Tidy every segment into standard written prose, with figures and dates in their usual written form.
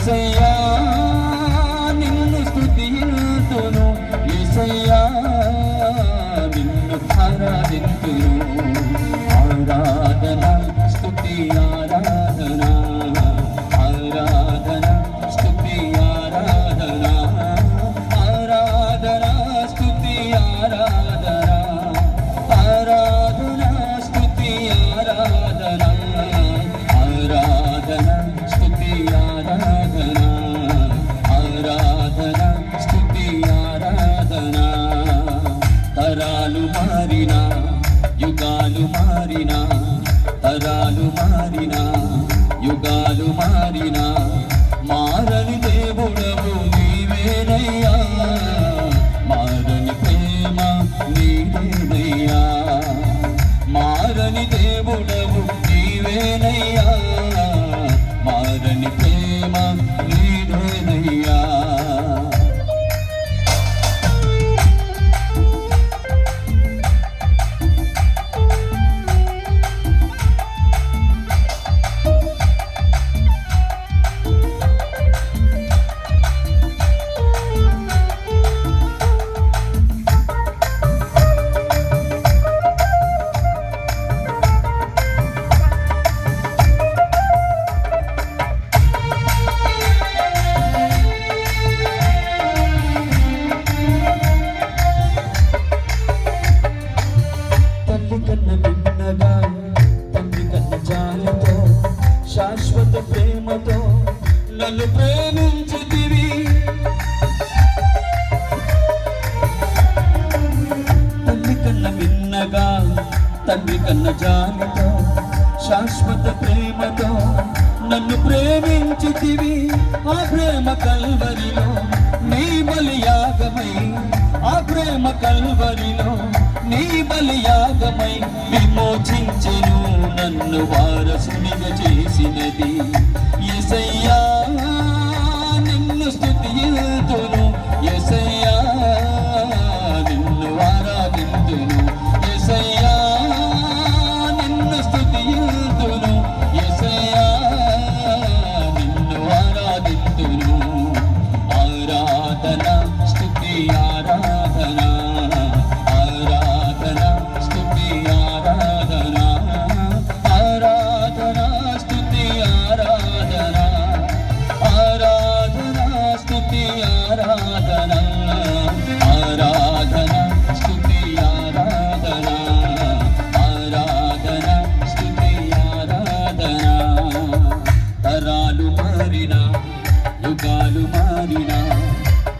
యేసయ్యా నిన్ను స్తుతింతును, యేసయ్యా నిన్ను ఆరాధింతును. ఆరాధన స్తుతి ఆరాధన, ఆరాధన స్తుతి ఆరాధన, ఆరాధన స్తుతి ఆరాధన, ఆరాధన స్తుతి ఆరాధన, ఆరాధన స్తుతి ఆరాధన, ఆరాధన స్తుతి ఆరాధన. తరాలు మారినా యుగాలు మారినా, తరాలు మారినా యుగాలు మారినా, మారని దేవుడవు నీవేనయ్యా, మారని ప్రేమ నీవేనయ్యా, మారని దేవుడవు నీవేనయ్యా, మారని ప్రేమ నీవేనయ్యా. శాశ్వత ప్రేమతో నన్ను ప్రేమించితివి, తల్లి కన్న మిన్నగా తండ్రి కన్న జాలితో, శాశ్వత ప్రేమతో నన్ను ప్రేమించితివి. ఆ ప్రేమ కల్వరిలో నీ బలియాగమై, ఆ ప్రేమ కల్వరిలో నీ బలియాగమై విమోచించెను, నన్ను వారసునిగా చేసినది. యేసయ్యా నిన్ను స్తుతింతును, యేసయ్యా నిన్ను ఆరాధింతును, యేసయ్యా నిన్ను స్తుతింతును, యేసయ్యా నిన్ను ఆరాధింతును. ఆరాధన స్తుతి ఆరాధన, ఆరాధన స్తుతి ఆరాధన, ఆరాధన స్తుతి ఆరాధన, ఆరాధన స్తుతి ఆరాధన, ఆరాధన స్తుతి ఆరాధన, ఆరాధన స్తుతి ఆరాధన. తరాలు మారినా యుగాలు మారినా,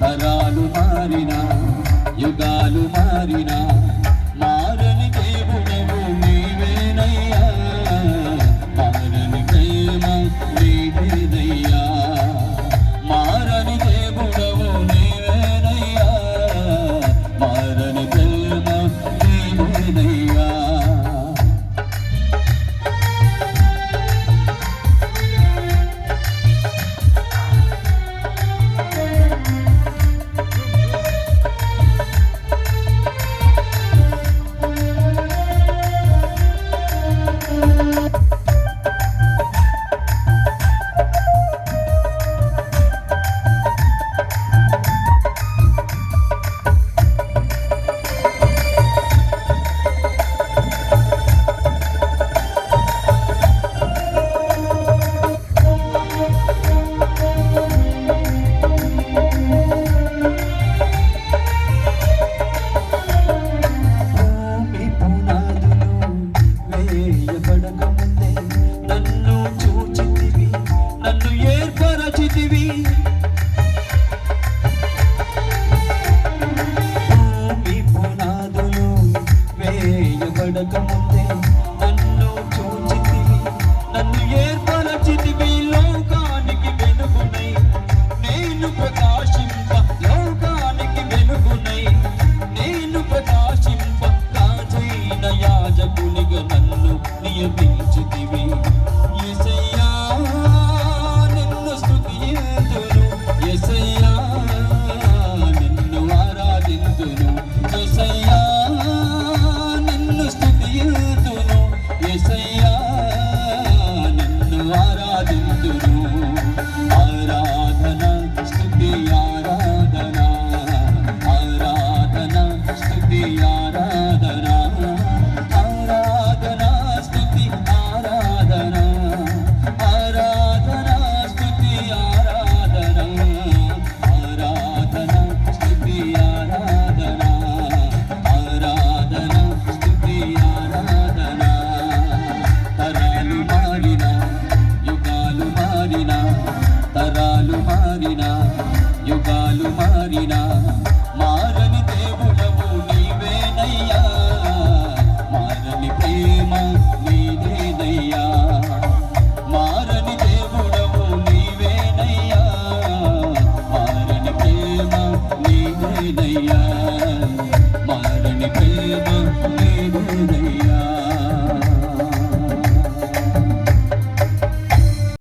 తరాలు మారినా యుగాలు మారినా, మారని దేవుడవు నీవేనయ్యా, మారని ప్రేమ నీవేనయ్యా, మారని దేవుడవు నీవేనయ్యా, మారని ప్రేమ నీవేనయ్యా. వేయబడకముందే నన్ను చూచితివి, నన్ను ఏర్పరచితివి. లోకానికి వెలుగునై నేను ప్రకాశింప, లోకానికి వెలుగునై నేను ప్రకాశింప, రాజైన యాజకునిగా నన్ను నియమించితివి. యేసయ్యా నిన్ను స్తుతింతును, యేసయ్యా నిన్ను ఆరాధింతును, యేసయ్యా నిన్ను స్తుతింతును, యేసయ్యా నిన్ను ఆరాధింతును. ఉండినా